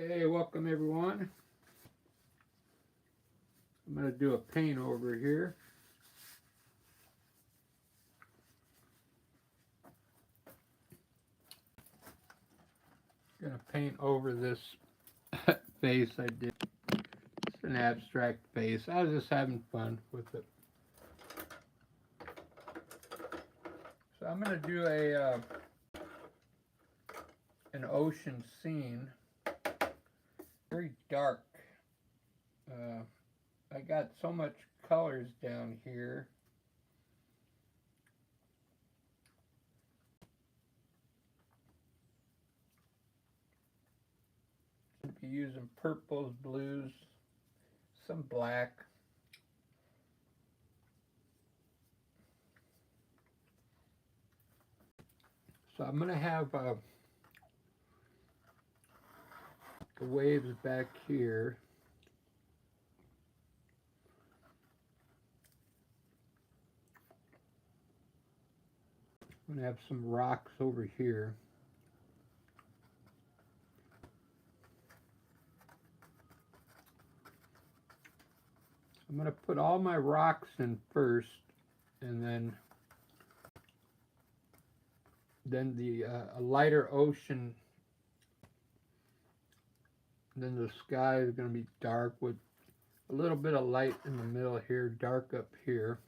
Hey, welcome everyone. I'm going to do a paint over here. Going to paint over this face I did. It's an abstract face. I was just having fun with it. So I'm going to do an ocean scene. Very dark. I got so much colors down here. Be using purples, blues, some black. So I'm going to have the waves back here. I'm going to have some rocks over here. I'm going to put all my rocks in first, and then the a lighter ocean. Then the sky is going to be dark with a little bit of light in the middle here, dark up here.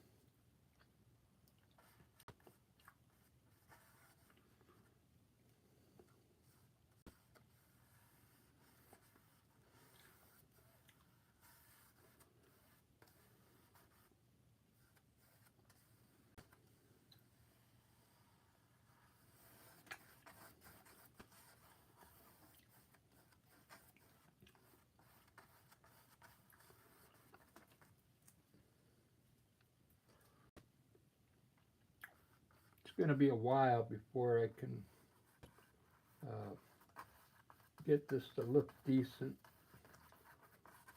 It's going to be a while before I can get this to look decent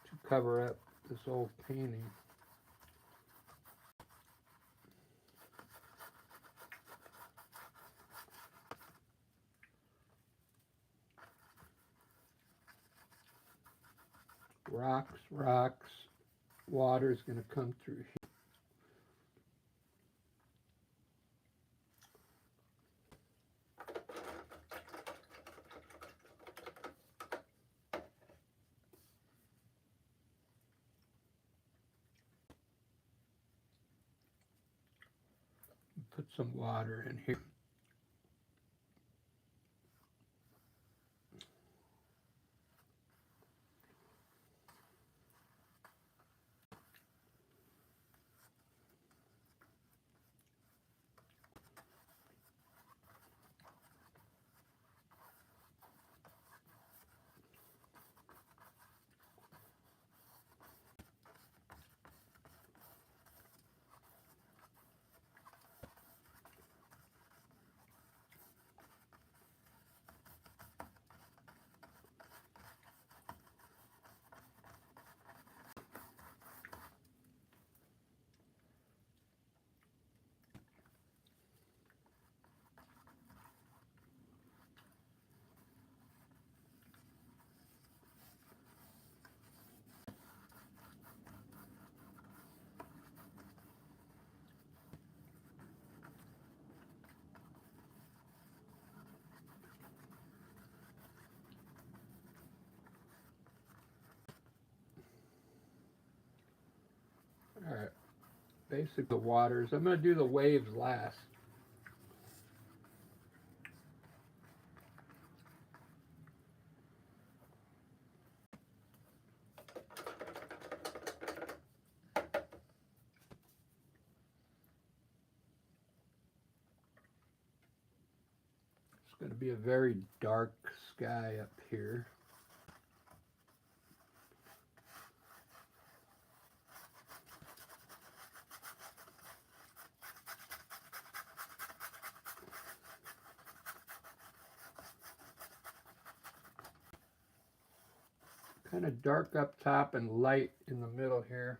to cover up this old painting. Rocks, rocks, water is going to come through here. Put some water in here. All right, basically the waters. I'm going to do the waves last. It's going to be a very dark sky up here. Kind of dark up top and light in the middle here.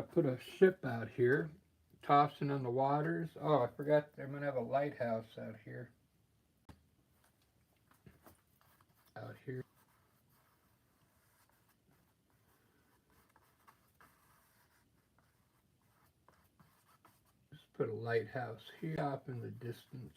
to put a ship out here, tossing on the waters. Oh, I forgot I'm going to have a lighthouse out here. Out here. Just put a lighthouse here, off in the distance.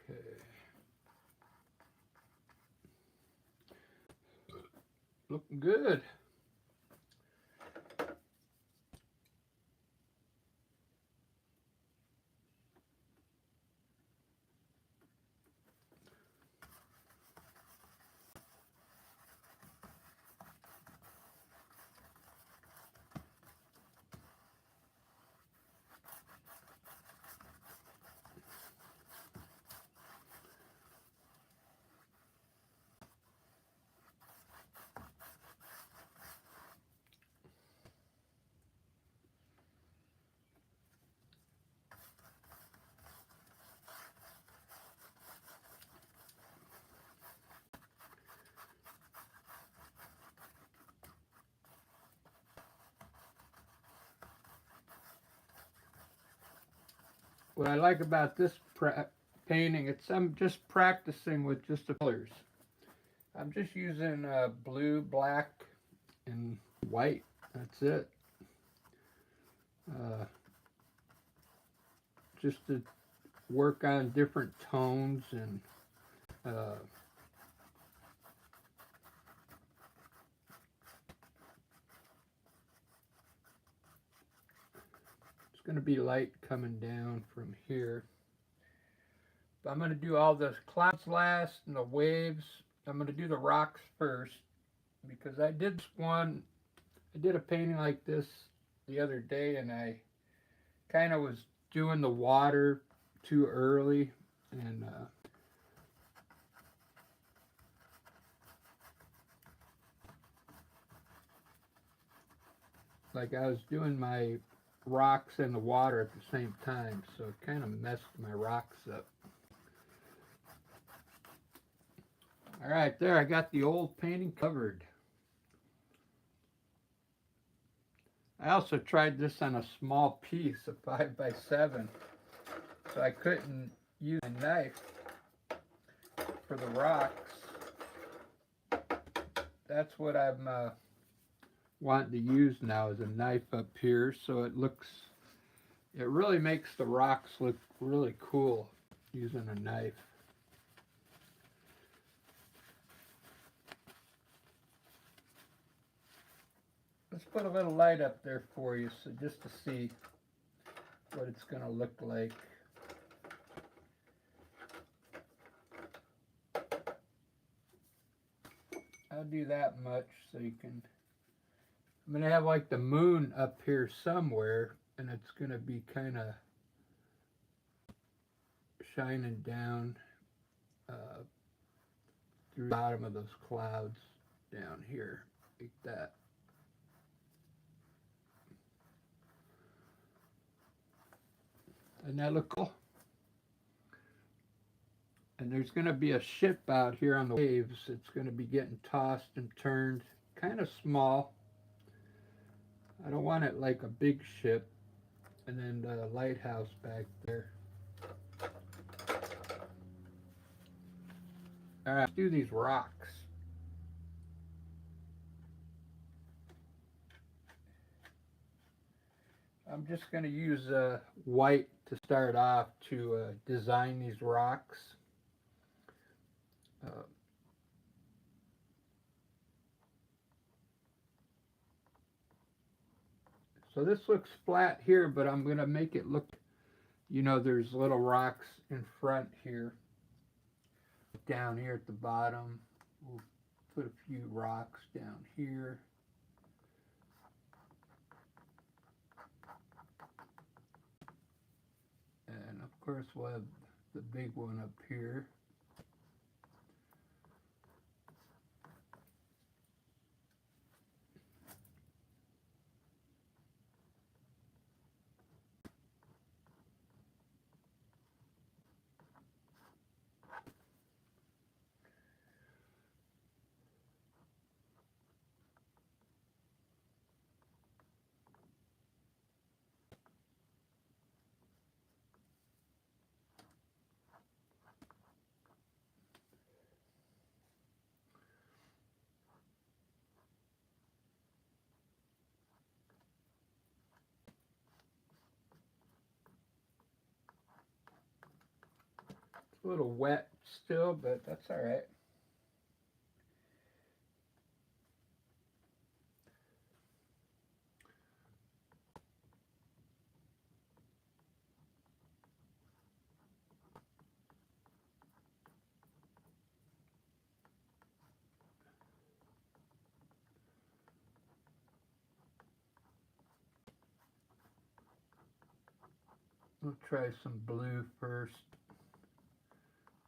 Okay. Looking good. What I like about this painting, I'm just practicing with just the colors. I'm just using blue, black, and white. That's it. Just to work on different tones and it's going to be light coming down from here. But I'm going to do all the clouds last and the waves. I'm going to do the rocks first because I did a painting like this the other day, and I kind of was doing the water too early, and like I was doing my rocks and the water at the same time, so it kind of messed my rocks up. All right, there, I got the old painting covered. I also tried this on a small piece, a 5x7, so I couldn't use a knife for the rocks. That's what I'm wanting to use now, is a knife up here, so it really makes the rocks look really cool using a knife. Let's put a little light up there for you, so just to see what it's going to look like. I'll do that much so you can. I'm going to have like the moon up here somewhere, and it's going to be kind of shining down through the bottom of those clouds down here, like that. Doesn't that look cool? And there's going to be a ship out here on the waves. It's going to be getting tossed and turned, kind of small. I don't want it like a big ship. And then the lighthouse back there. All right, let's do these rocks. I'm just going to use white to start off to design these rocks. So this looks flat here, but I'm going to make it look, there's little rocks in front here. down here at the bottom. We'll put a few rocks down here. And of course we'll have the big one up here. A little wet still, but that's all right. We'll try some blue first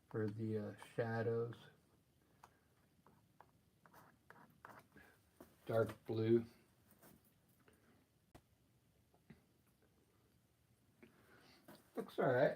for the shadows. Dark blue. Looks all right.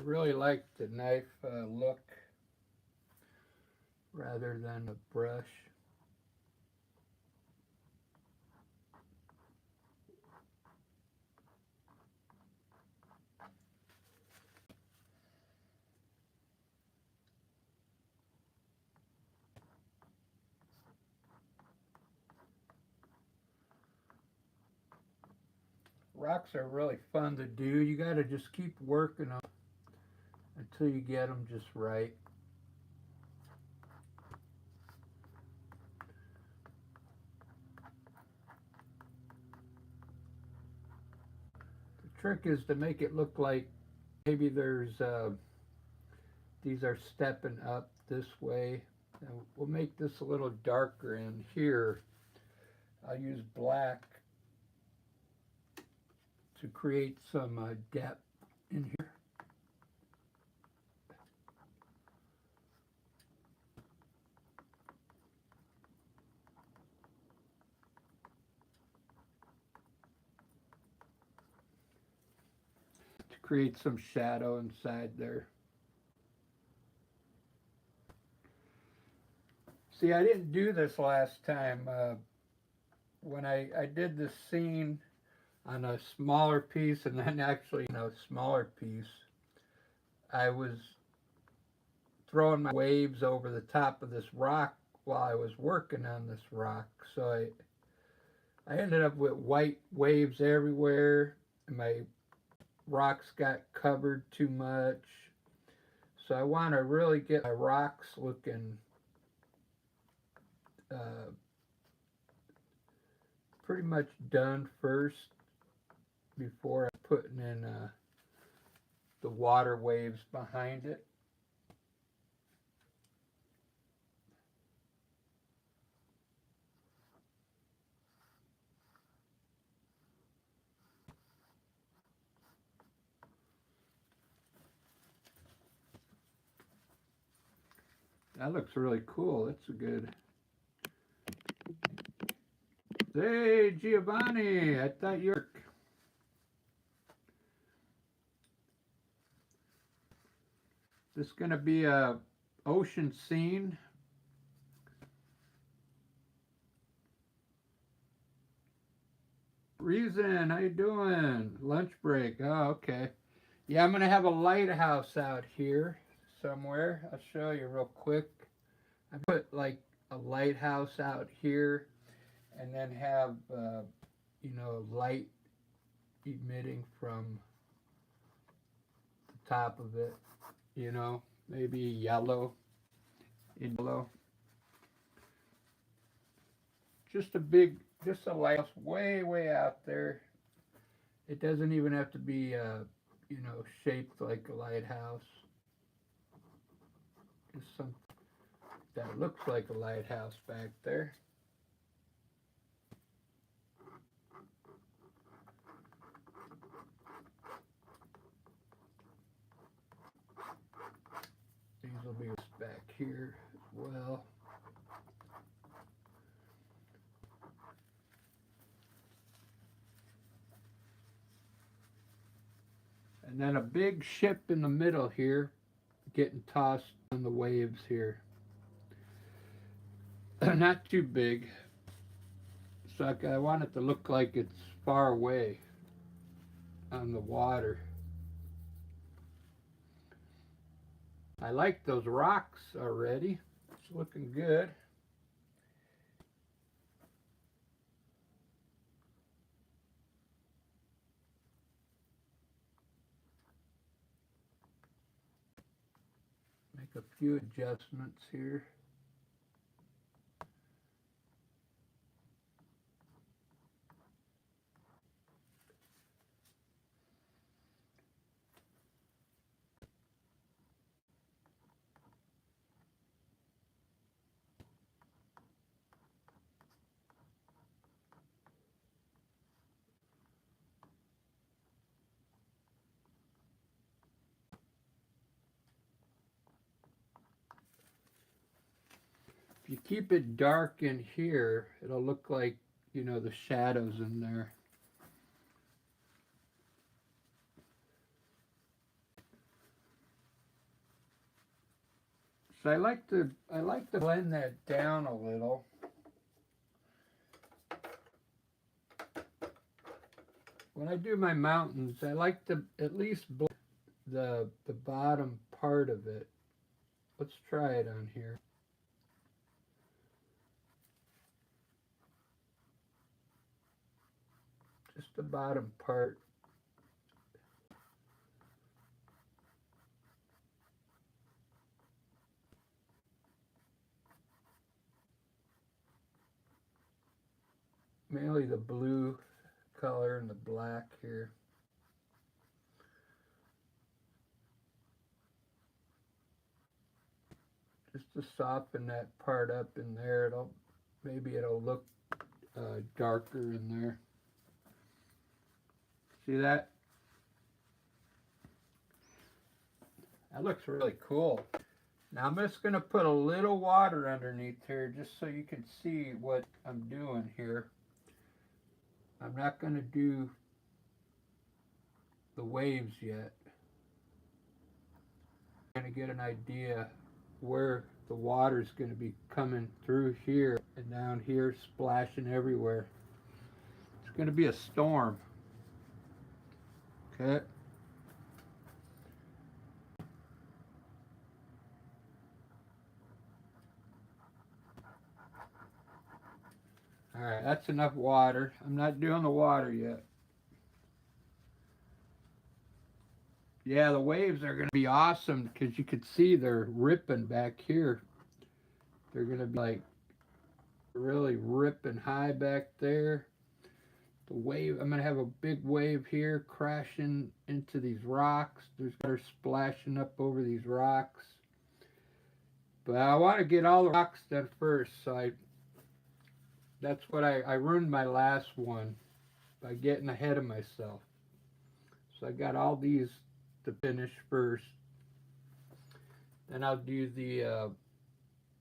I really like the knife look rather than a brush. Rocks are really fun to do. You got to just keep working them until you get them just right. The trick is to make it look like maybe there's these are stepping up this way. And we'll make this a little darker in here. I'll use black to create some depth in here. To create some shadow inside there. See, I didn't do this last time. When I did this scene on a smaller piece and then actually, smaller piece, I was throwing my waves over the top of this rock while I was working on this rock. So I ended up with white waves everywhere, and my rocks got covered too much. So I want to really get my rocks looking pretty much done first before putting in the water waves behind it. That looks really cool. That's a good. Hey, Giovanni, I thought you were. This is going to be a ocean scene. Reason, how you doing? Lunch break. Oh, okay. Yeah, I'm gonna have a lighthouse out here somewhere. I'll show you real quick. I put like a lighthouse out here, and then have light emitting from the top of it. Maybe yellow. In yellow. Just a lighthouse way out there. It doesn't even have to be, shaped like a lighthouse. Just something that looks like a lighthouse back there. These will be back here as well. And then a big ship in the middle here, getting tossed on the waves here. Not too big. So I want it to look like it's far away on the water. I like those rocks already. It's looking good. Make a few adjustments here. If you keep it dark in here, it'll look like, the shadows in there. So I like to blend that down a little. When I do my mountains, I like to at least blend the bottom part of it. Let's try it on here. Just the bottom part. Mainly the blue color and the black here. Just to soften that part up in there, maybe it'll look darker in there. See that? That looks really cool. Now I'm just going to put a little water underneath here just so you can see what I'm doing here. I'm not going to do the waves yet. I'm going to get an idea where the water is going to be coming through here and down here, splashing everywhere. It's going to be a storm. Okay. Alright, that's enough water. I'm not doing the water yet. Yeah, the waves are going to be awesome because you can see they're ripping back here. They're going to be like really ripping high back there. The wave, I'm going to have a big wave here crashing into these rocks. There's water splashing up over these rocks. But I want to get all the rocks done first, so that's what I ruined my last one by getting ahead of myself. So I got all these to finish first. Then I'll do the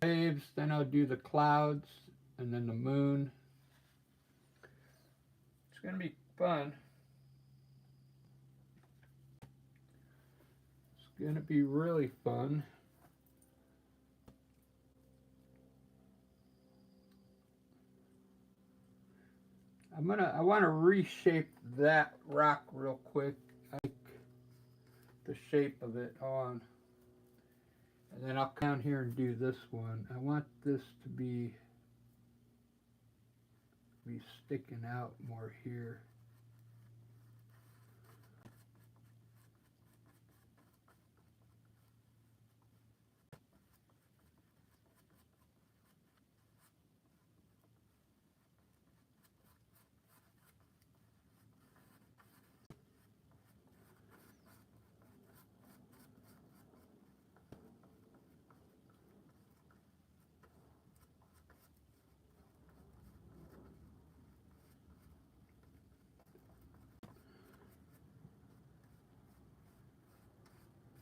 waves, then I'll do the clouds, and then the moon. It's going to be fun. It's going to be really fun. I want to reshape that rock real quick. I like the shape of it on. And then I'll come down here and do this one. I want this to be sticking out more here.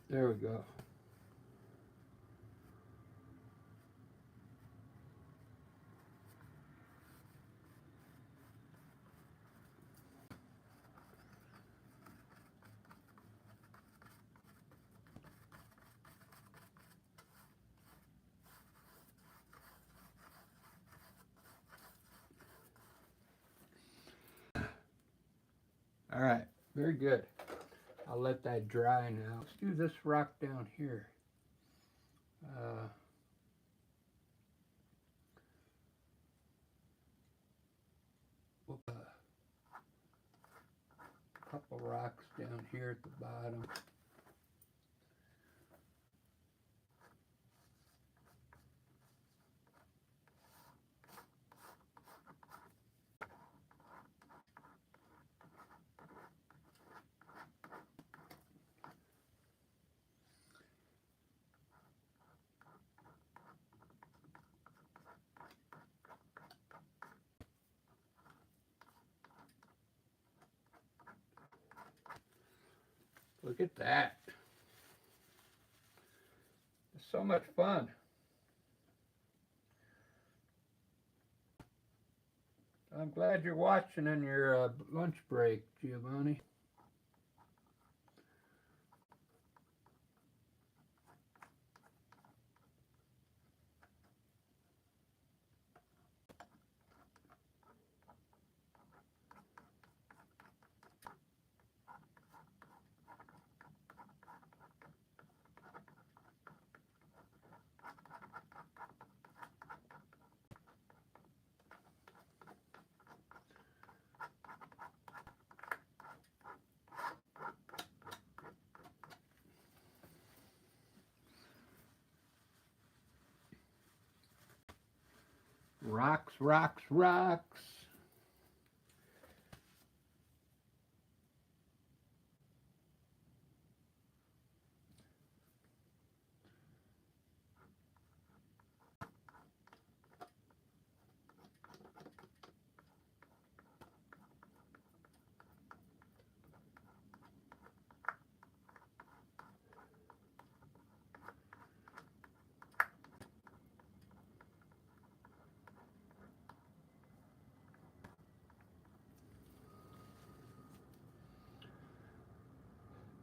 There we go. All right, very good. I'll let that dry now. Let's do this rock down here. We'll put a couple rocks down here at the bottom. Look at that. It's so much fun. I'm glad you're watching on your lunch break, Giovanni. Rocks, rocks, rocks.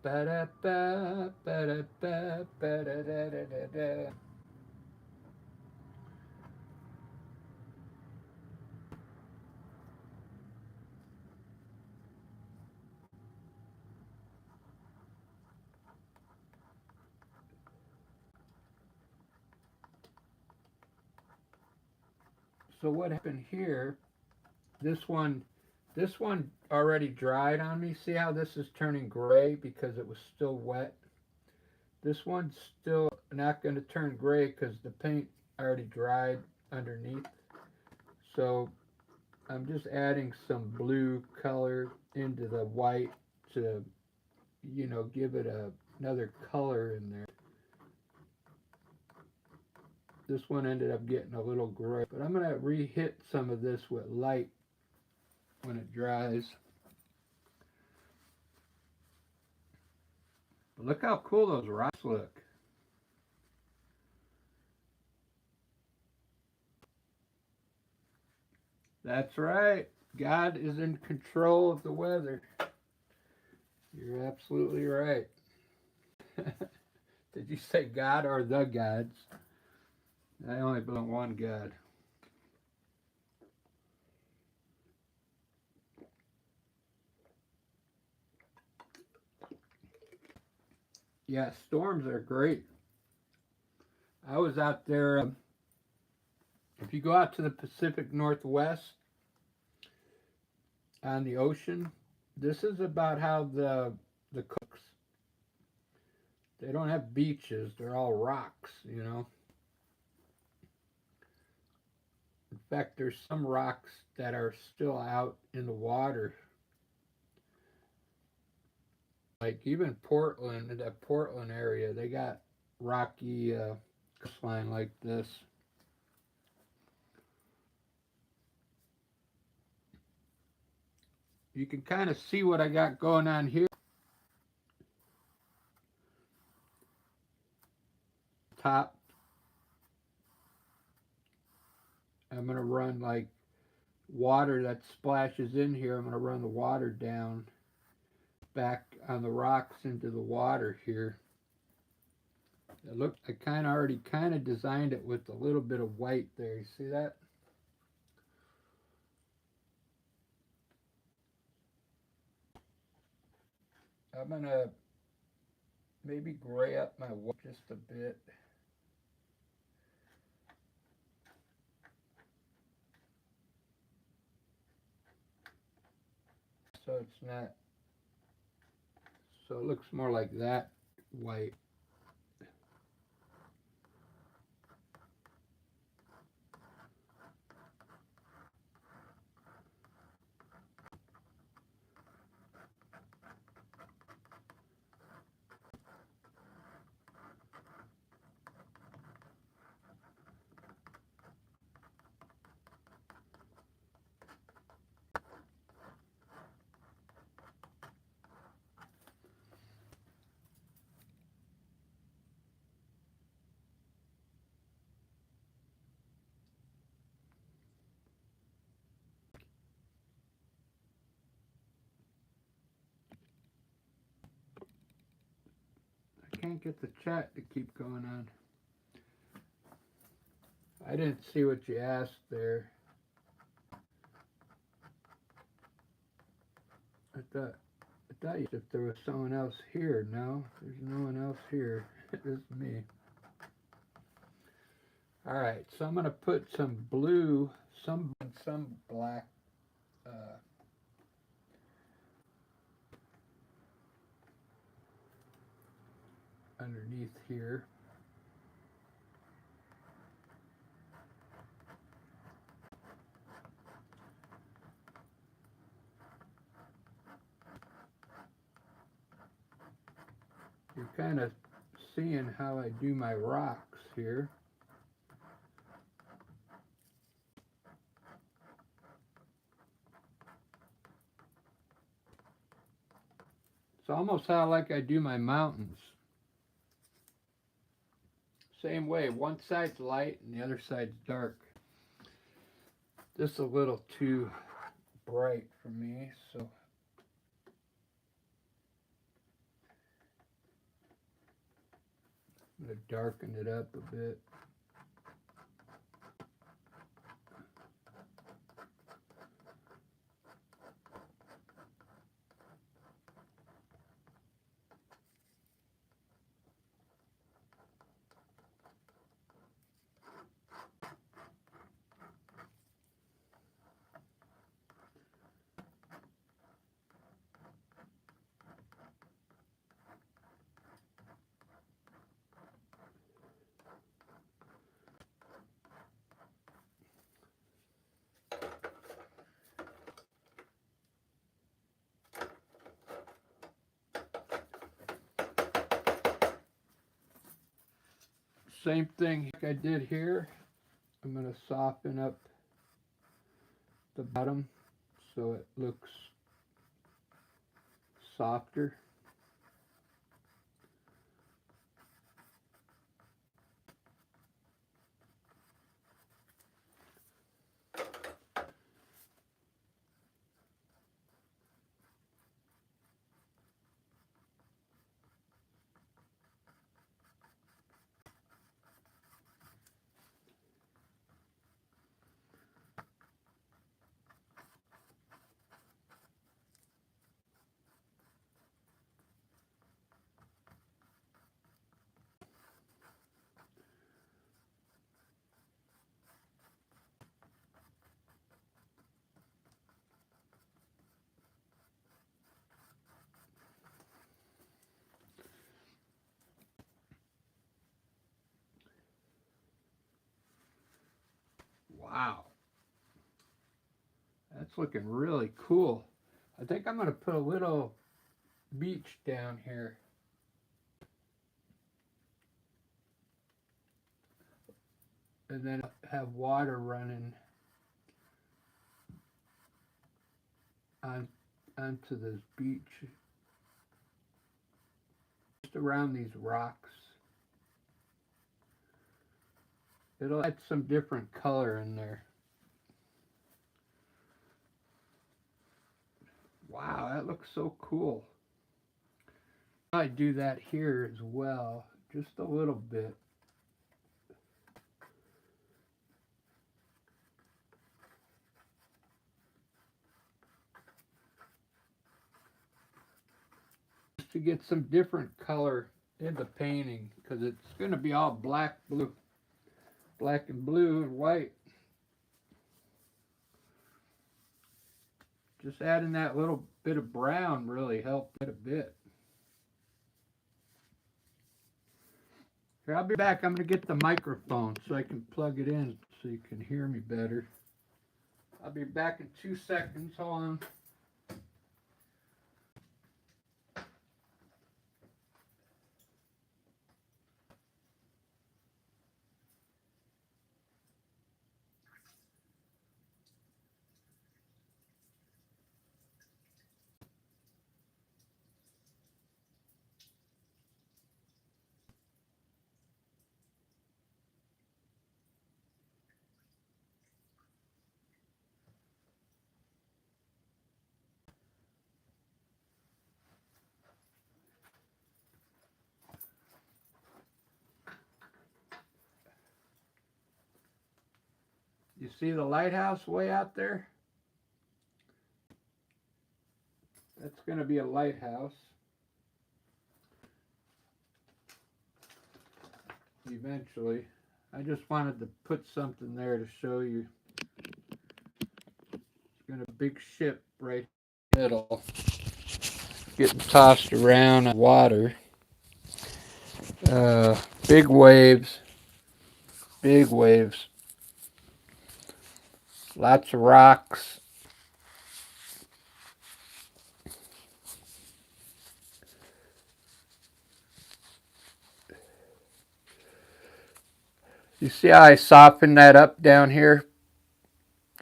Ba-da-ba, ba-da-ba, ba-da-da-da-da-da. So what happened here, this one already dried on me. See how this is turning gray because it was still wet? This one's still not going to turn gray because the paint already dried underneath. So I'm just adding some blue color into the white to, give it another color in there. This one ended up getting a little gray, but I'm going to re-hit some of this with light when it dries. But look how cool those rocks look. That's right. God is in control of the weather. You're absolutely right. Did you say God or the gods? I only believe in one God. Yeah, storms are great. I was out there. If you go out to the Pacific Northwest on the ocean, this is about how the cooks. They don't have beaches; they're all rocks. You know. In fact, there's some rocks that are still out in the water. Like even Portland, that Portland area, they got rocky coastline like this. You can kind of see what I got going on here. Top, I'm going to run like water that splashes in here. I'm going to run the water down back on the rocks into the water here. It looks, I kind of already kind of designed it with a little bit of white there. You see that? I'm going to maybe gray up my white just a bit. So it's not, so it looks more like that white. I can't get the chat to keep going on. I didn't see what you asked there. I thought if there was someone else here. No, there's no one else here. It's me. All right, so I'm gonna put some blue, some black. Underneath here. You're kind of seeing how I do my rocks here. It's almost how like I do my mountains. Same way, one side's light and the other side's dark. This is a little too bright for me, so I'm going to darken it up a bit. Same thing like I did here. I'm going to soften up the bottom so it looks softer. Wow. That's looking really cool. I think I'm going to put a little beach down here. And then have water running onto this beach. Just around these rocks. It'll add some different color in there. Wow, that looks so cool. I do that here as well, just a little bit. Just to get some different color in the painting, because it's going to be all black and blue and white. Just adding that little bit of brown really helped it a bit. Here, I'll be back. I'm going to get the microphone so I can plug it in so you can hear me better. I'll be back in 2 seconds. Hold on. You see the lighthouse way out there? That's going to be a lighthouse. Eventually. I just wanted to put something there to show you. It's got a big ship right in the middle, getting tossed around in water. Big waves. Big waves. Lots of rocks. You see how I softened that up down here?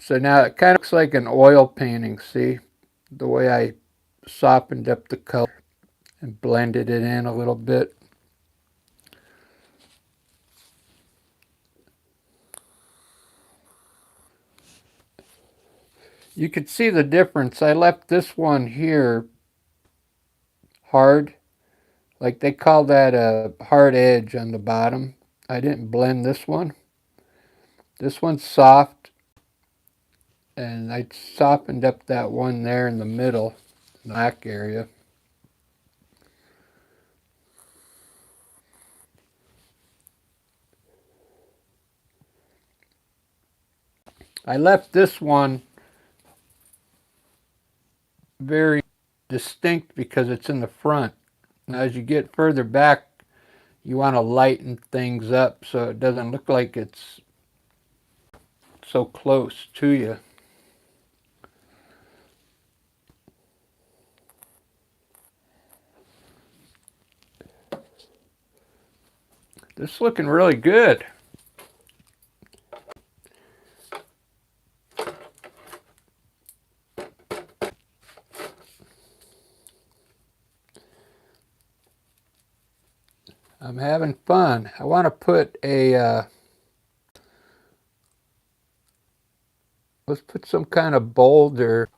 So now it kind of looks like an oil painting, see? The way I softened up the color and blended it in a little bit. You can see the difference. I left this one here hard. Like they call that a hard edge on the bottom. I didn't blend this one. This one's soft. And I softened up that one there in the middle, the black area. I left this one very distinct because it's in the front. Now as you get further back, you want to lighten things up so it doesn't look like it's so close to you. This is looking really good. I'm having fun. I want to put a, let's put some kind of boulder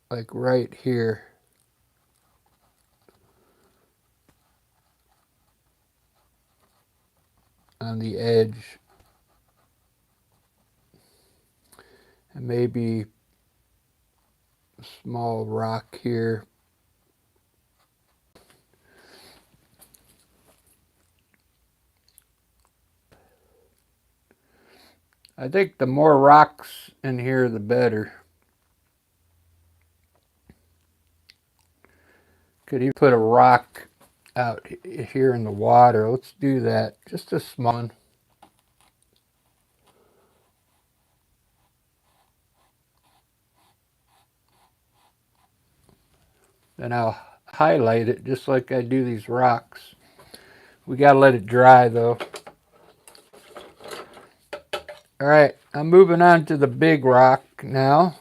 like right here. On the edge. And maybe a small rock here. I think the more rocks in here, the better. Could even put a rock out here in the water. Let's do that. Just a small one. Then I'll highlight it just like I do these rocks. We gotta let it dry though. Alright, I'm moving on to the big rock now.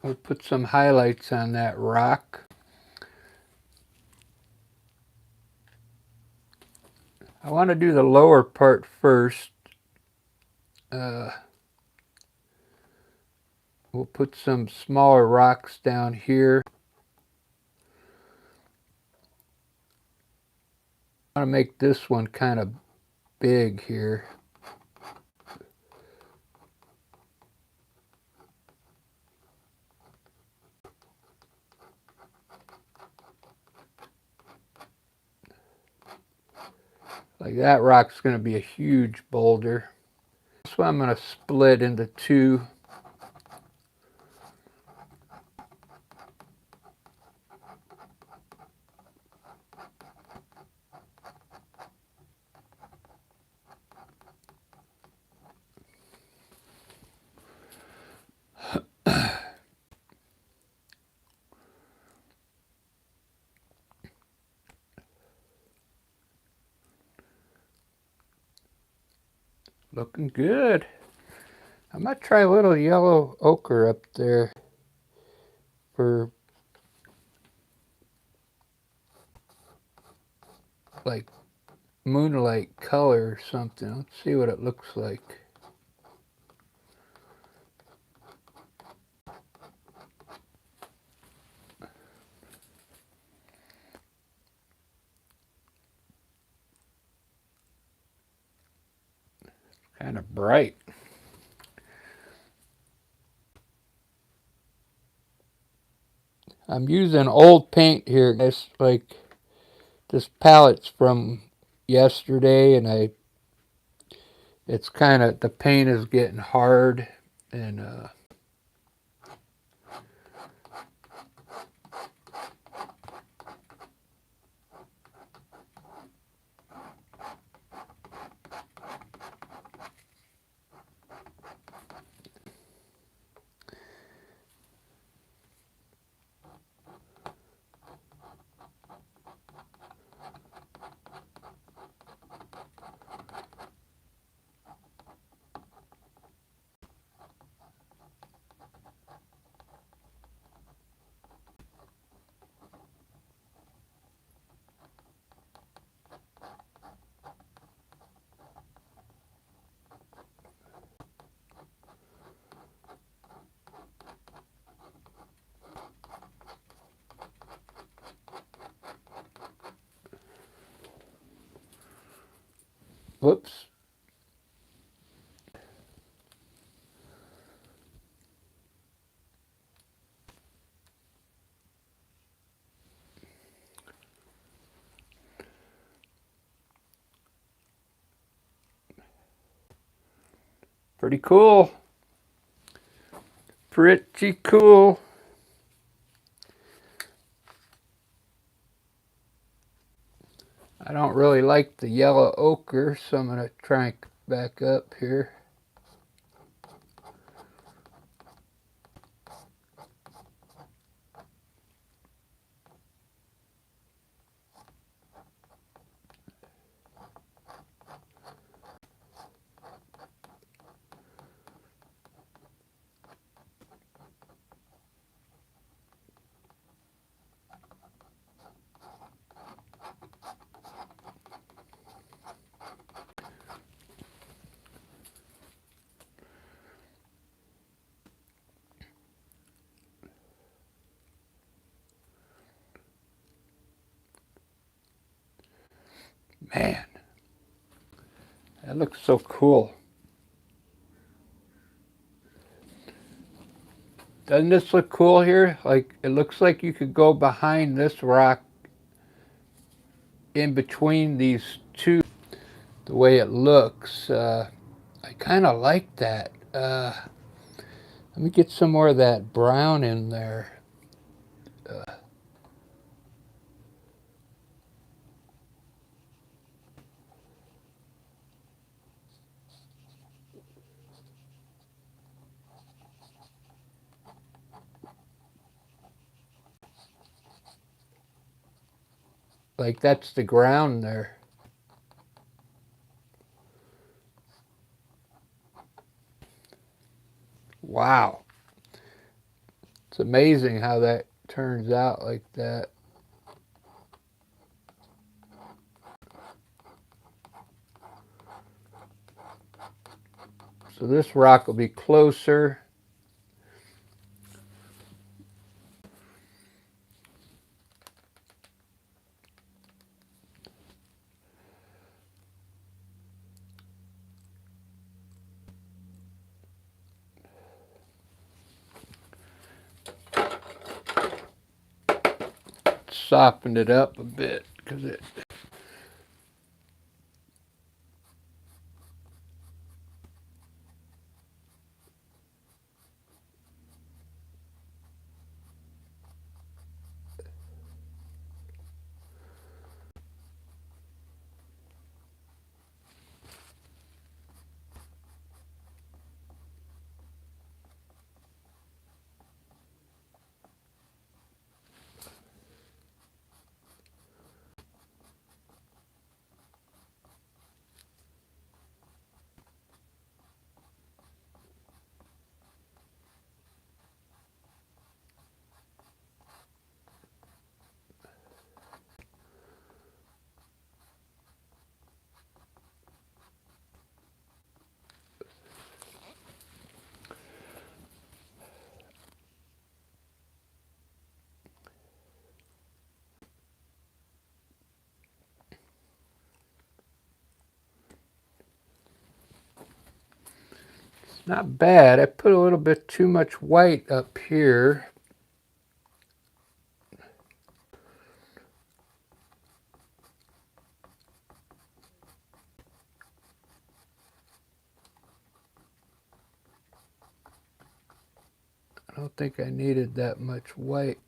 We'll put some highlights on that rock. I want to do the lower part first. We'll put some smaller rocks down here. I want to make this one kind of big here. Like that rock's going to be a huge boulder. So I'm going to split into two. Looking good. I might try a little yellow ochre up there for like moonlight color or something. Let's see what it looks like. Kind of bright. I'm using old paint here. It's like this palette's from yesterday, and it's kind of, the paint is getting hard, and whoops. Pretty cool. Pretty cool. I don't really like the yellow ochre, so I'm going to try and back up here. Man, that looks so cool. Doesn't this look cool here? Like, it looks like you could go behind this rock in between these two, the way it looks. I kind of like that. Let me get some more of that brown in there. like that's the ground there. Wow. It's amazing how that turns out like that. So this rock will be closer. Softened it up a bit because it. Not bad. I put a little bit too much white up here. I don't think I needed that much white.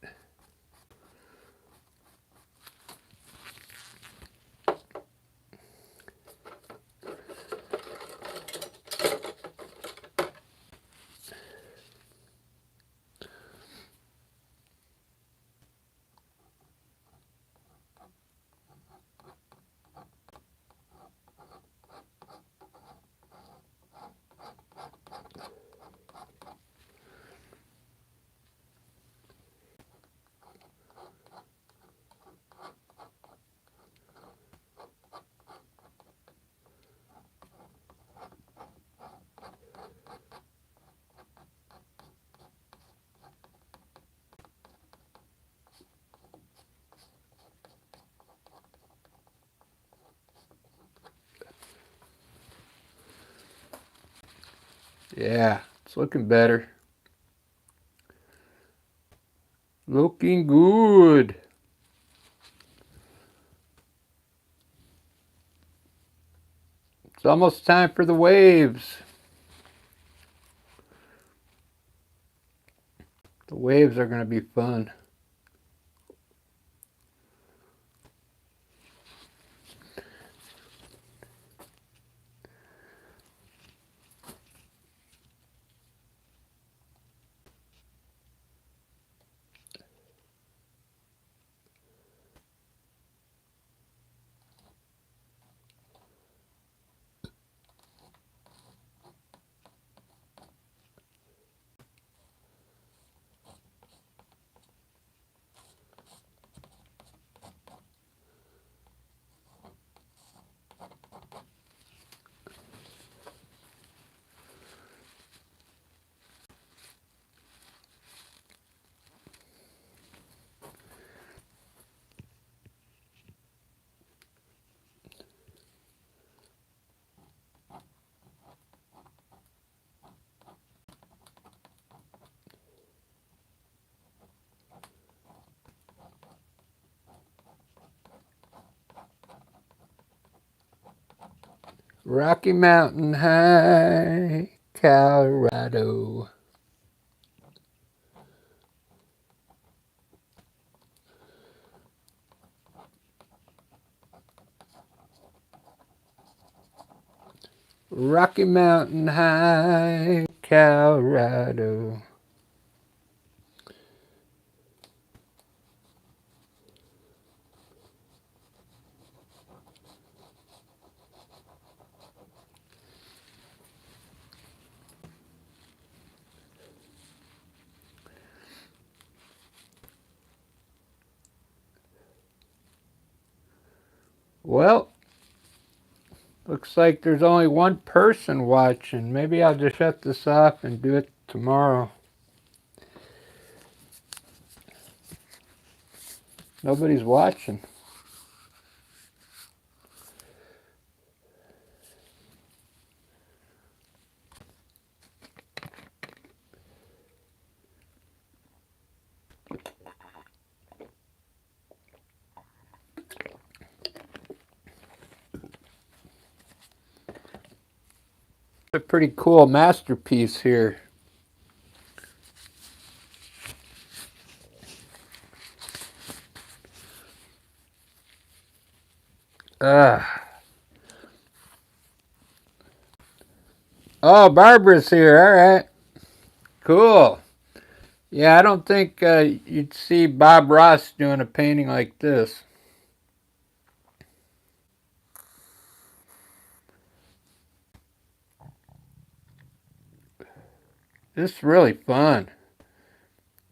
Yeah, it's looking better. Looking good. It's almost time for the waves. The waves are going to be fun. Rocky Mountain High, Colorado. Rocky Mountain High, Colorado. Well, looks like there's only one person watching. Maybe I'll just shut this off and do it tomorrow. Nobody's watching. A pretty cool masterpiece here. Oh, Barbara's here. All right. Cool. Yeah, I don't think you'd see Bob Ross doing a painting like this. This is really fun.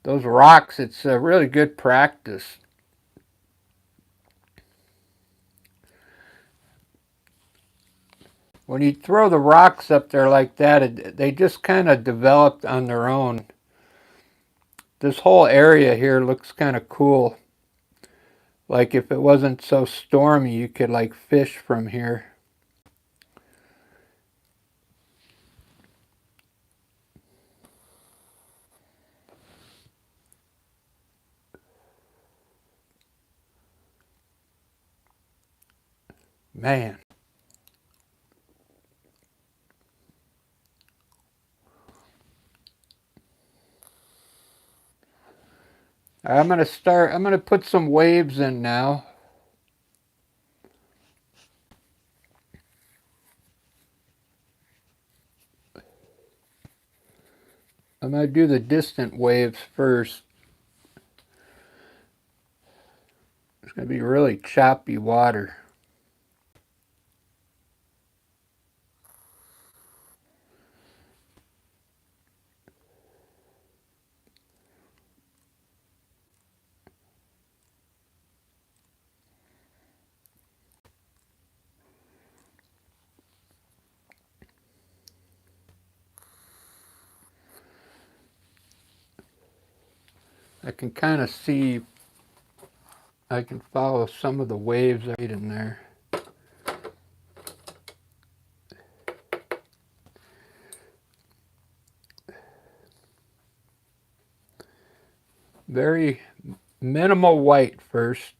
Those rocks, it's a really good practice. When you throw the rocks up there like that, they just kind of developed on their own. This whole area here looks kind of cool. Like if it wasn't so stormy, you could like fish from here. Man. I'm going to put some waves in now. I'm going to do the distant waves first. It's going to be really choppy water. I can kind of see, I can follow some of the waves right in there. Very minimal white first.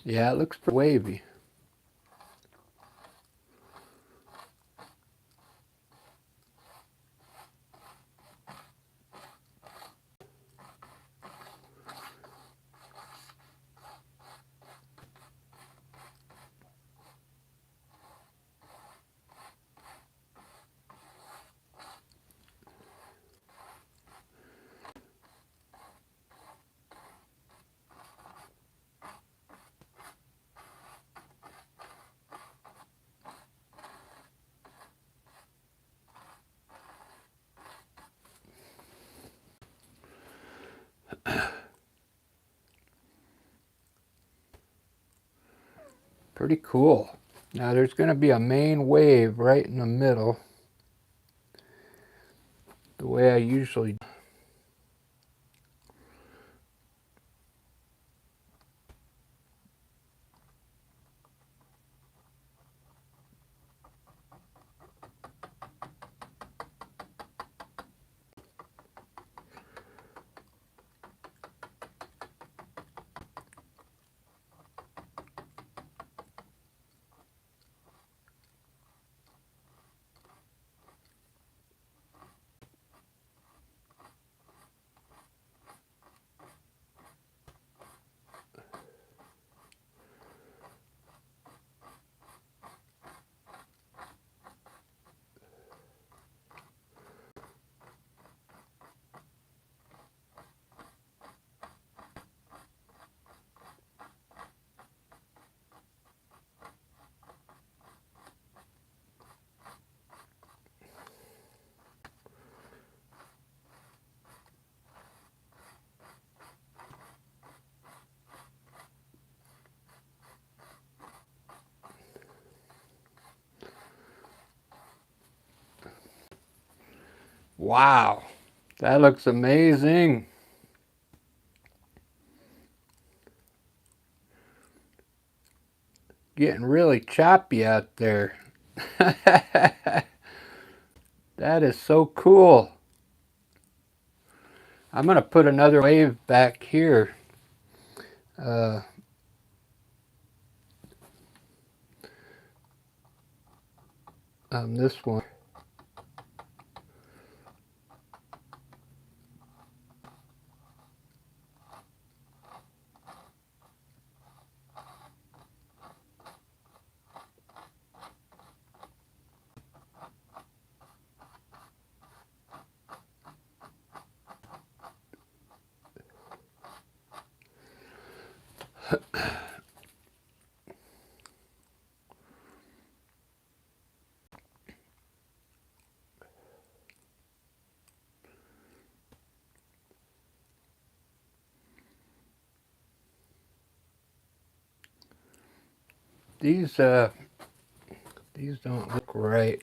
Yeah, it looks pretty wavy. Pretty cool. Now there's going to be a main wave right in the middle, the way I usually do. Wow, that looks amazing. Getting really choppy out there. That is so cool. I'm going to put another wave back here. On this one. These don't look right.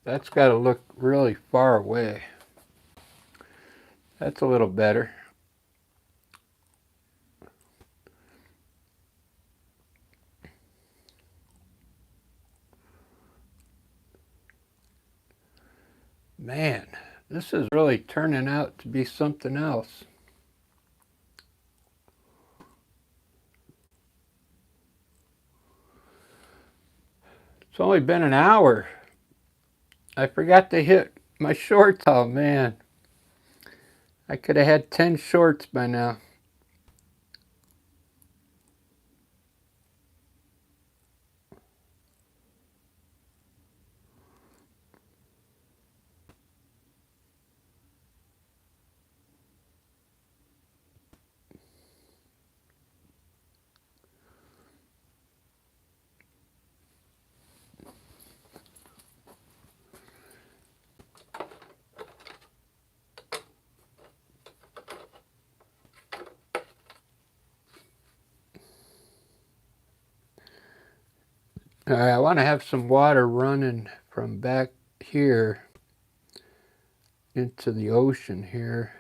That's got to look really far away. That's a little better. Man, this is really turning out to be something else. It's only been an hour. I forgot to hit my shorts. Oh man, I could have had 10 shorts by now. All right, I want to have some water running from back here into the ocean here.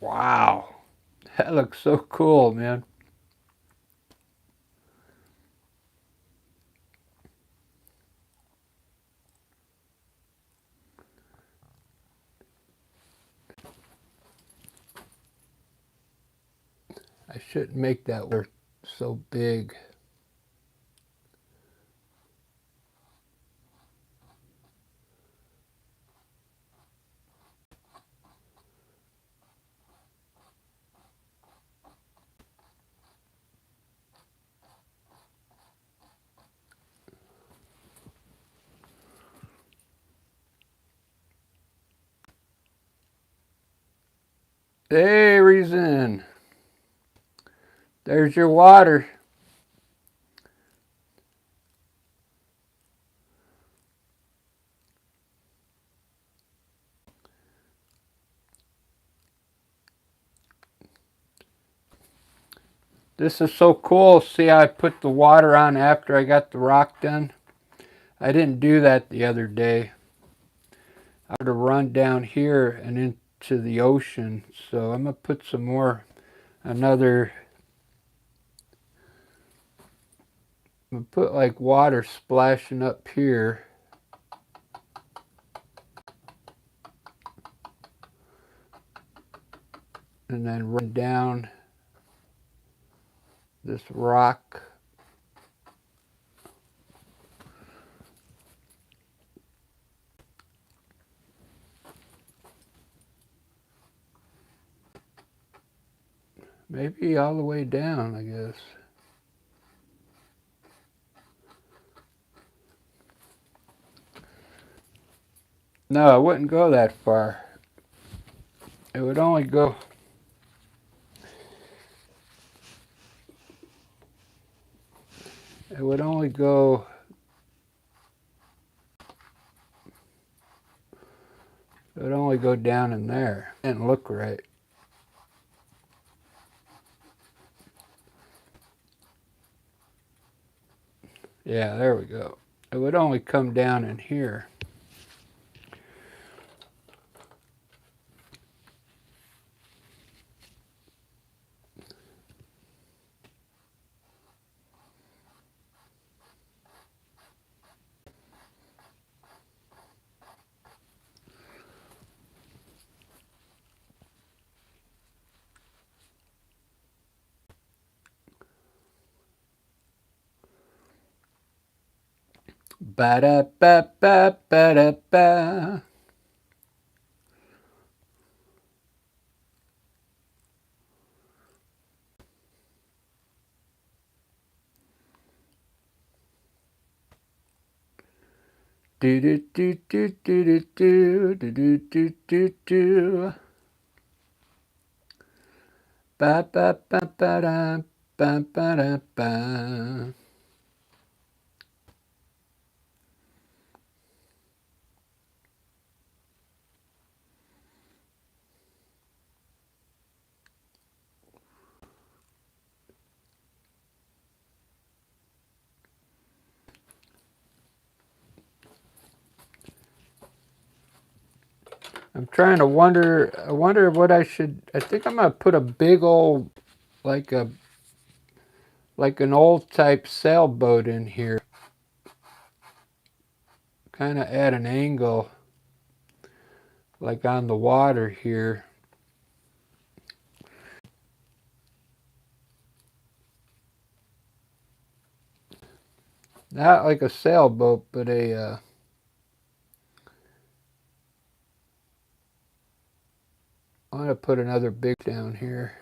Wow. That looks so cool, man. I shouldn't make that work so big. Hey, Reason. There's your water. This is so cool. See how I put the water on after I got the rock done? I didn't do that the other day. I would have run down here and into the ocean. So I'm going to put some more, I'm going to put like water splashing up here. And then run down this rock. Maybe all the way down, I guess. No, I wouldn't go that far. It would only go... It would only go... It would only go down in there. It didn't look right. Yeah, there we go. It would only come down in here. Ba-da-ba-ba-ba-da-ba. Do do do do do do do do do do do. Ba ba ba ba da ba ba da ba. I'm trying to wonder. I wonder what I should. I think I'm gonna put a big old, like an old type sailboat in here. Kind of at an angle, like on the water here. Not like a sailboat, but a. I'm gonna put another big down here.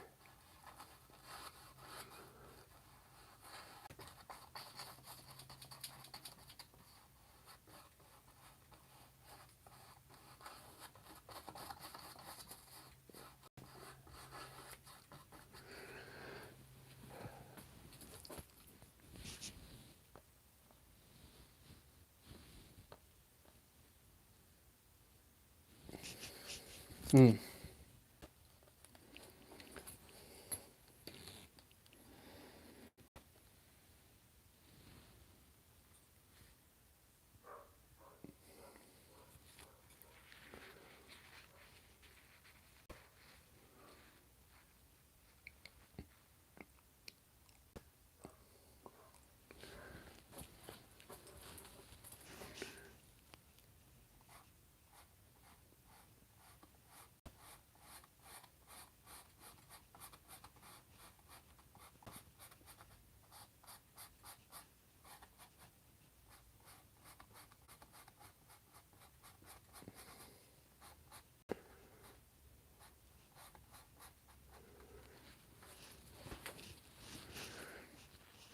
Hmm.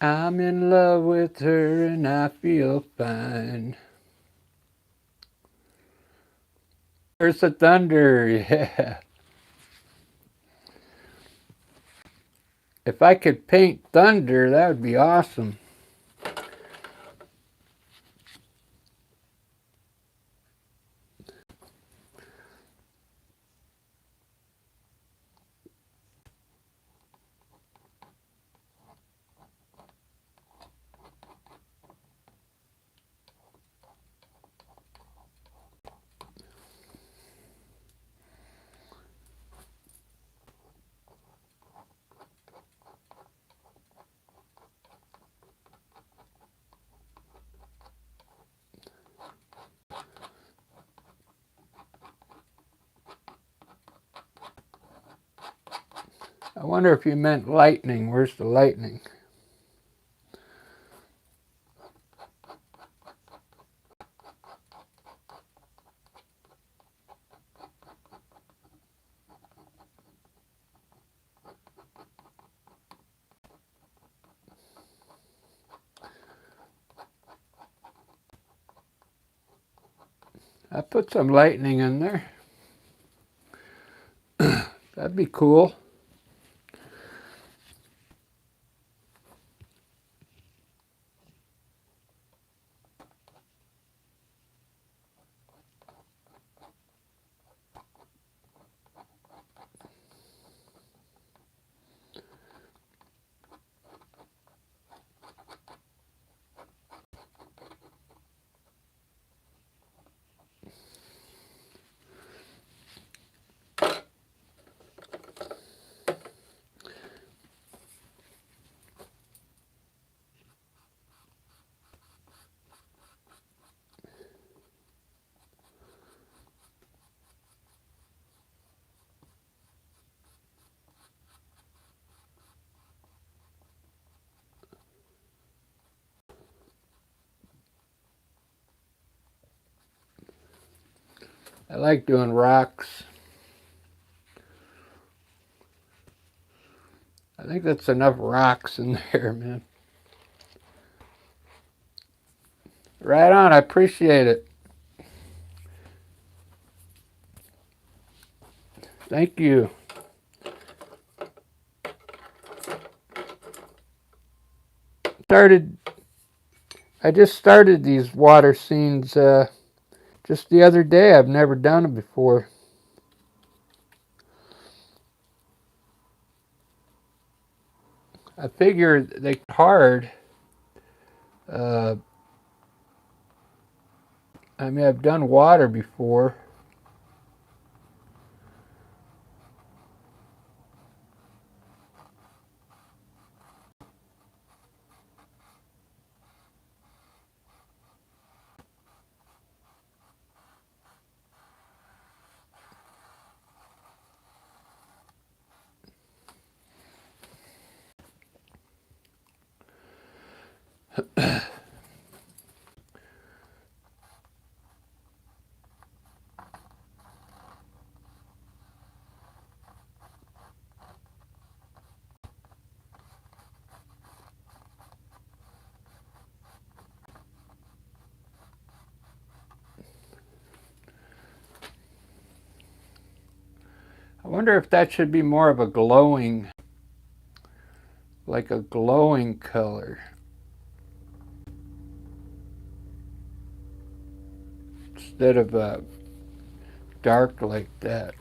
I'm in love with her and I feel fine. There's the thunder, yeah. If I could paint thunder, that would be awesome. I wonder if you meant lightning. Where's the lightning? I put some lightning in there. That'd be cool. I like doing rocks. I think that's enough rocks in there, man. Right on, I appreciate it. Thank you. I just started these water scenes just the other day. I've never done it before. I figure they hard. Uh, I mean, I've done water before. I wonder if that should be more of a glowing, like a glowing color, instead of a dark like that.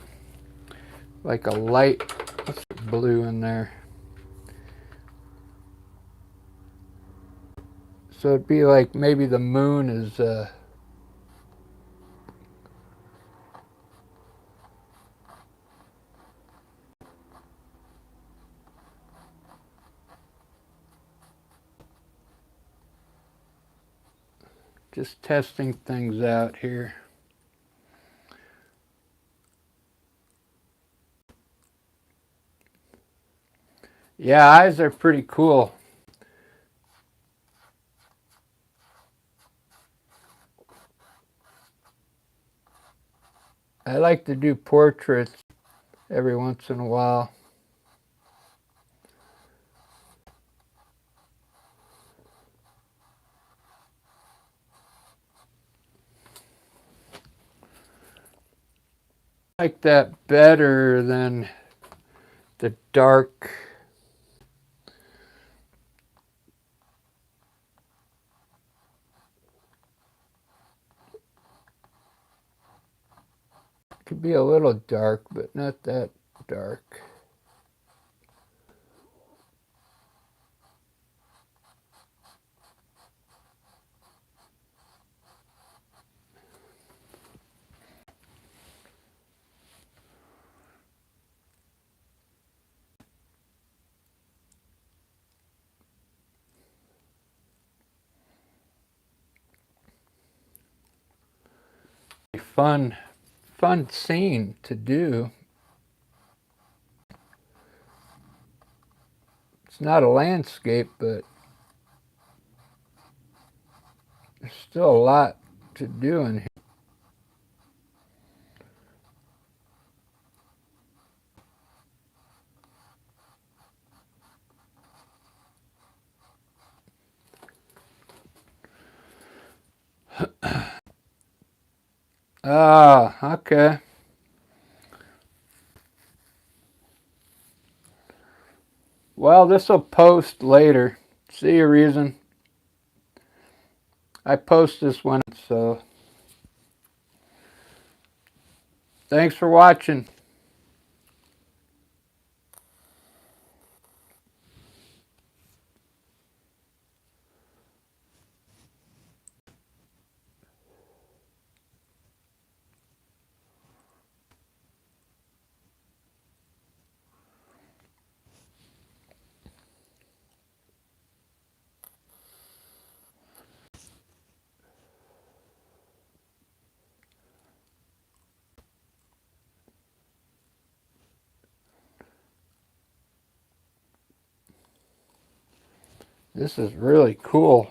Like a light blue in there. So it'd be like maybe the moon is just testing things out here. Yeah, eyes are pretty cool. I like to do portraits every once in a while. like that better than the dark. Could be a little dark, but not that dark. Fun scene to do. It's not a landscape, but there's still a lot to do in here. Ah, okay. Well, this will post later. See a reason. I post this one, so thanks for watching. This is really cool.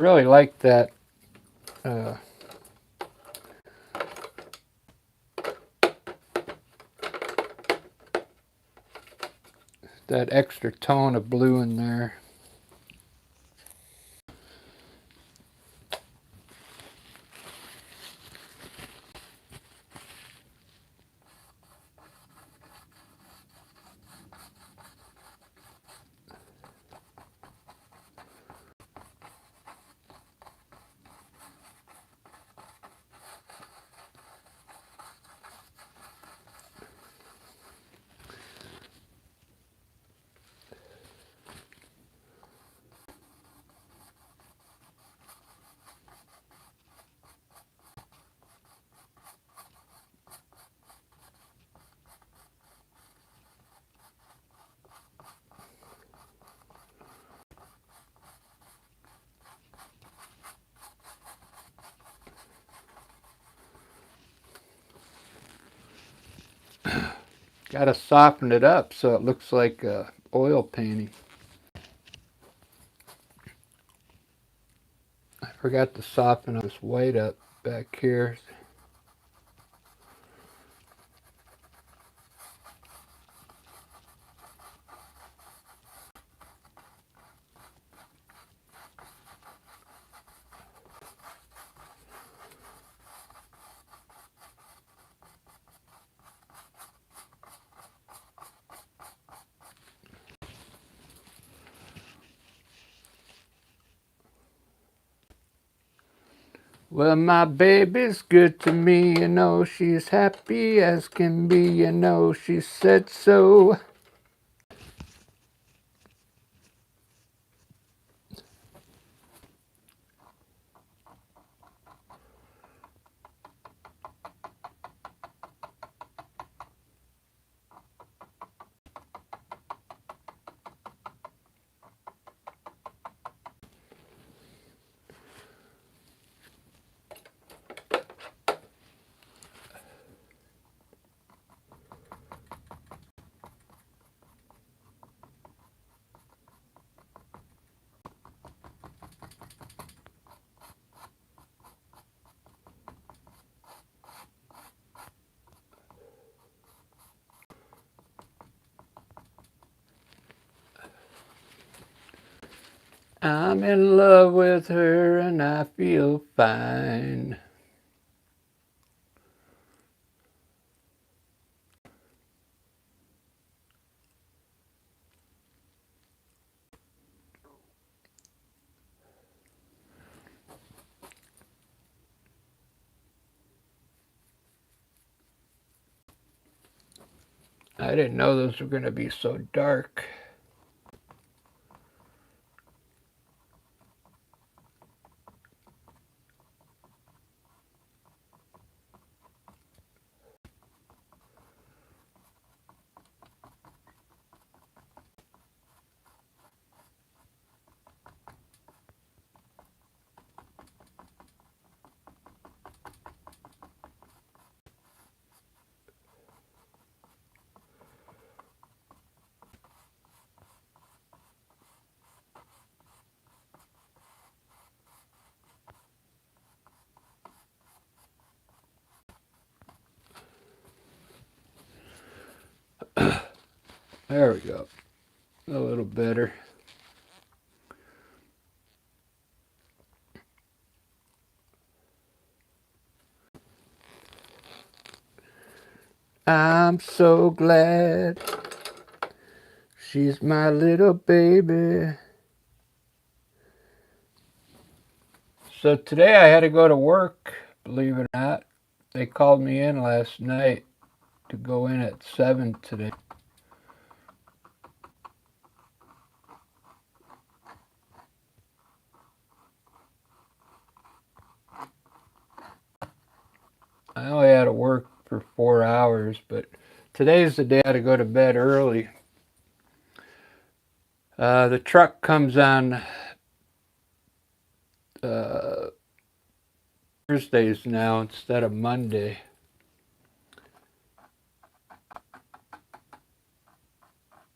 Really like that. Uh, that extra tone of blue in there. Got to soften it up so it looks like a oil painting. I forgot to soften this white up back here. Well, my baby's good to me, you know, she's happy as can be, you know, she said so. I'm in love with her and I feel fine. I didn't know those were going to be so dark. There we go. A little better. I'm so glad she's my little baby. So today I had to go to work, believe it or not. They called me in last night to go in at 7 today. I only had to work for 4 hours, but today's the day I had to go to bed early. The truck comes on Thursdays now instead of Monday.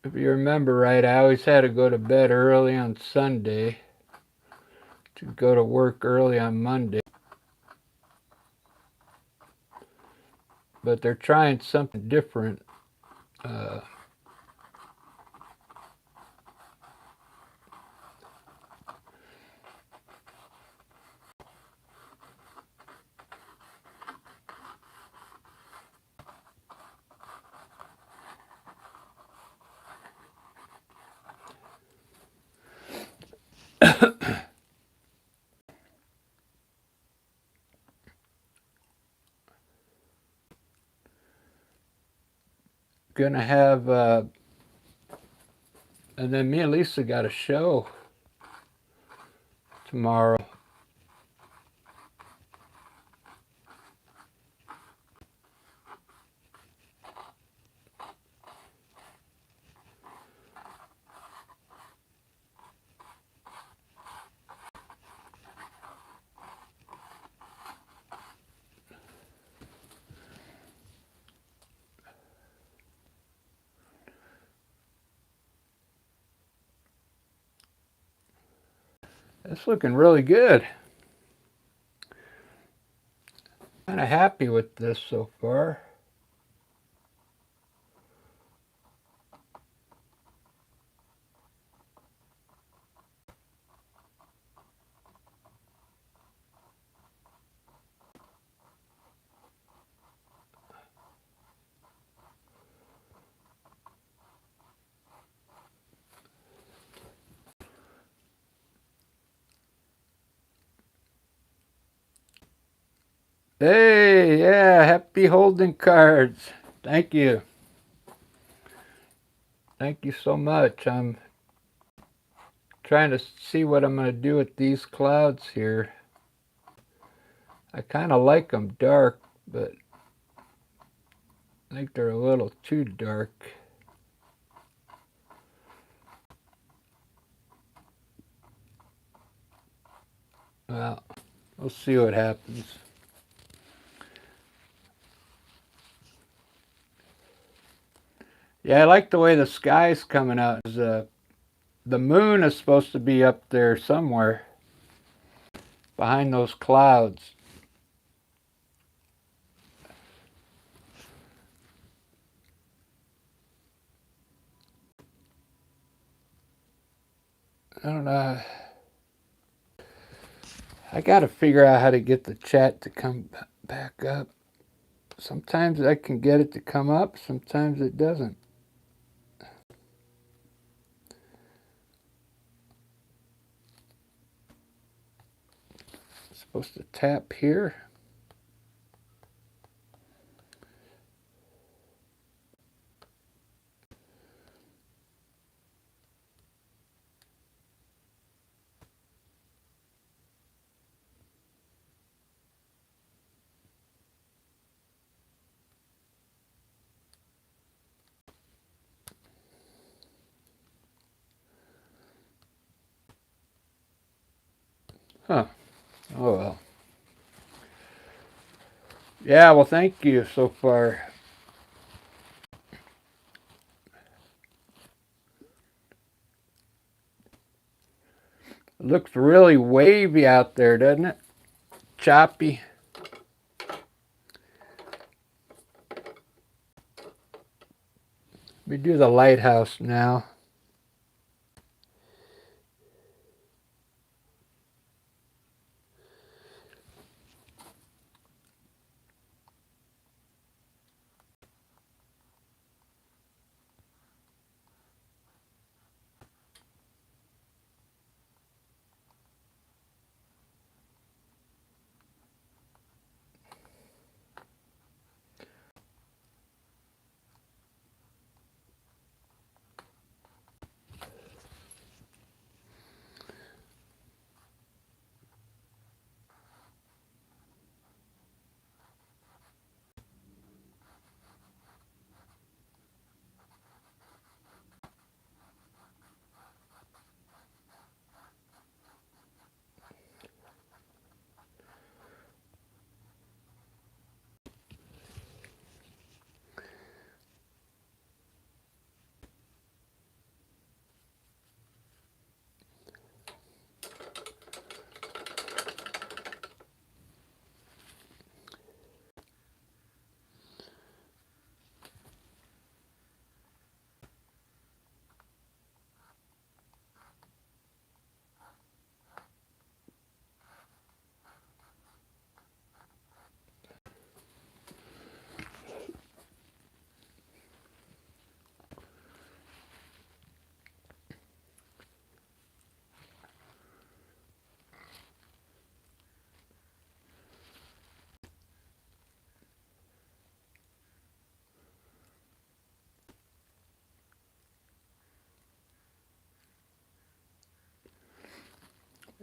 If you remember right, I always had to go to bed early on Sunday to go to work early on Monday. But they're trying something different. Gonna have, and then me and Lisa got a show tomorrow. It's looking really good. Kind of happy with this so far. Hey, yeah, happy holding cards. Thank you. Thank you so much. I'm trying to see what I'm going to do with these clouds here. I kind of like them dark, but I think they're a little too dark. Well, we'll see what happens. Yeah, I like the way the sky's coming out. The moon is supposed to be up there somewhere behind those clouds. I don't know. I got to figure out how to get the chat to come back up. Sometimes I can get it to come up, sometimes it doesn't. Supposed to tap here. Huh. Oh well. Yeah, well, thank you so far. It looks really wavy out there, doesn't it? Choppy. We do the lighthouse now.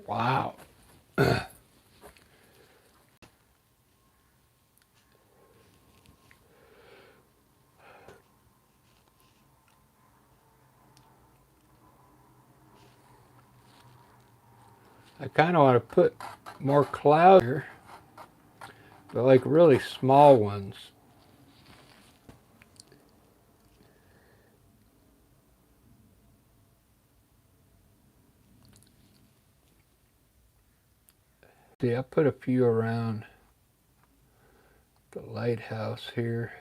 Wow. I kind of want to put more clouds here, but like really small ones. See, I put a few around the lighthouse here.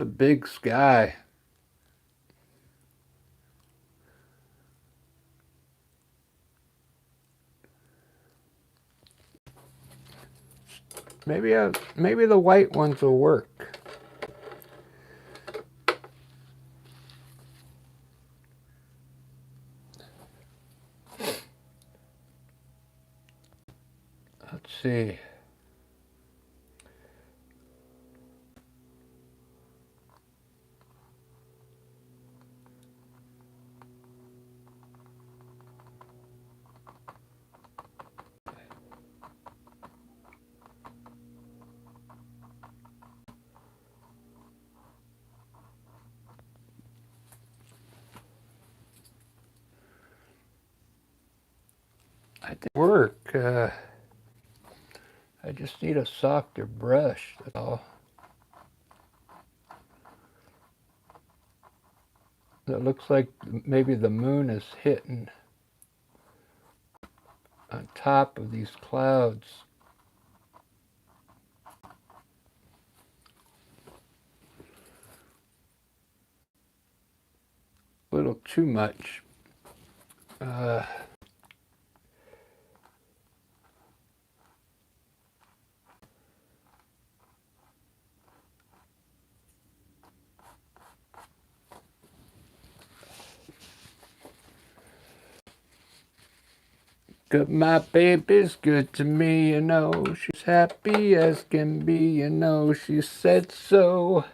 The big sky. Maybe the white ones will work. Let's see. I think it'll work. I just need a softer brush, that's all. It looks like maybe the moon is hitting on top of these clouds. A little too much. Good, my baby's good to me, you know. She's happy as can be, you know. She said so.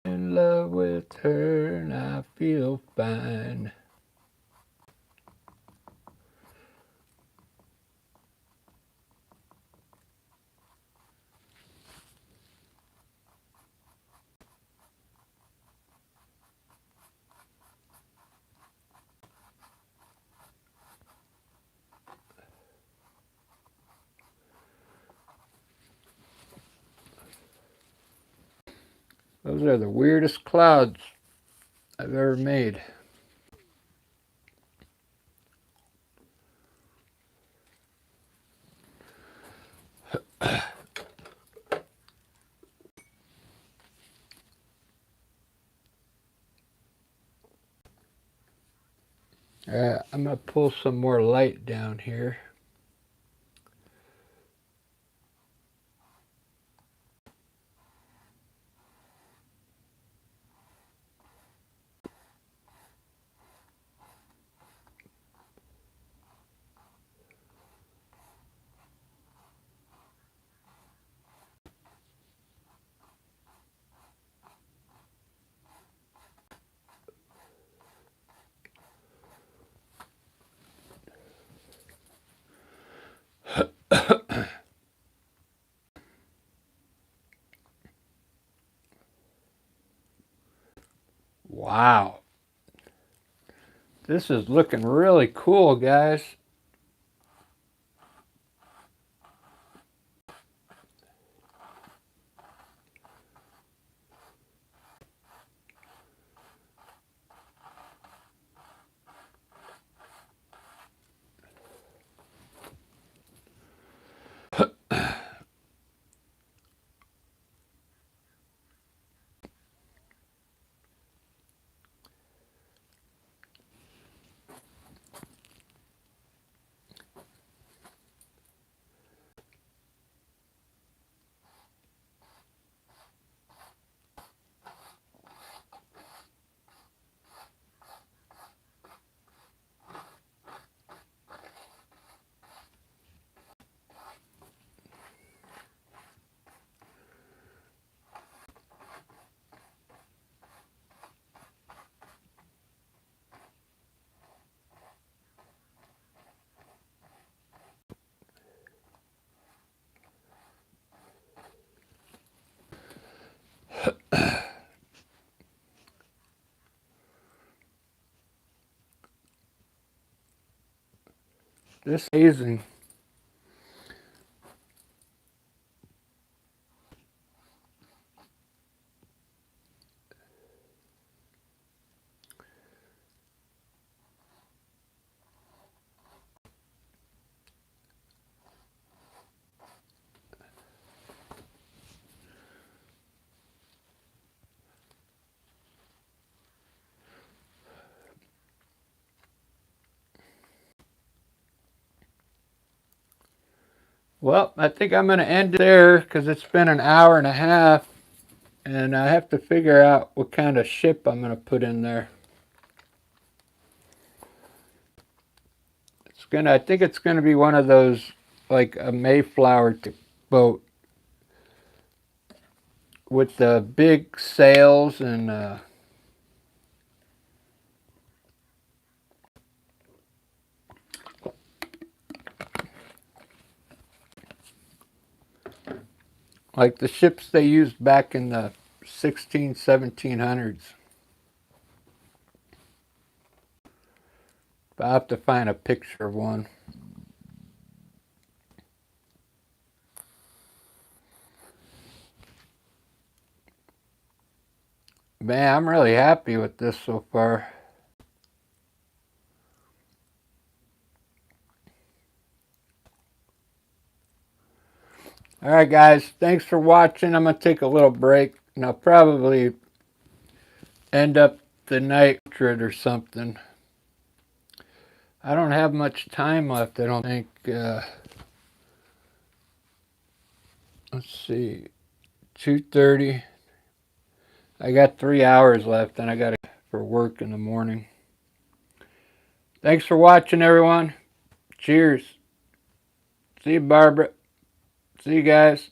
In love with her and I feel fine. Those are the weirdest clouds I've ever made. I'm going to pull some more light down here. Wow. This is looking really cool, guys. This is amazing. Well, I think I'm going to end it there because it's been an hour and a half. And I have to figure out what kind of ship I'm going to put in there. I think it's going to be one of those, like a Mayflower boat with the big sails and like the ships they used back in the 1700s. I'll have to find a picture of one. Man, I'm really happy with this so far. Alright guys, thanks for watching. I'm going to take a little break and I'll probably end up the night or something. I don't have much time left, I don't think. Let's see, 2:30. I got 3 hours left and I got to for work in the morning. Thanks for watching, everyone. Cheers. See you, Barbara. See you guys.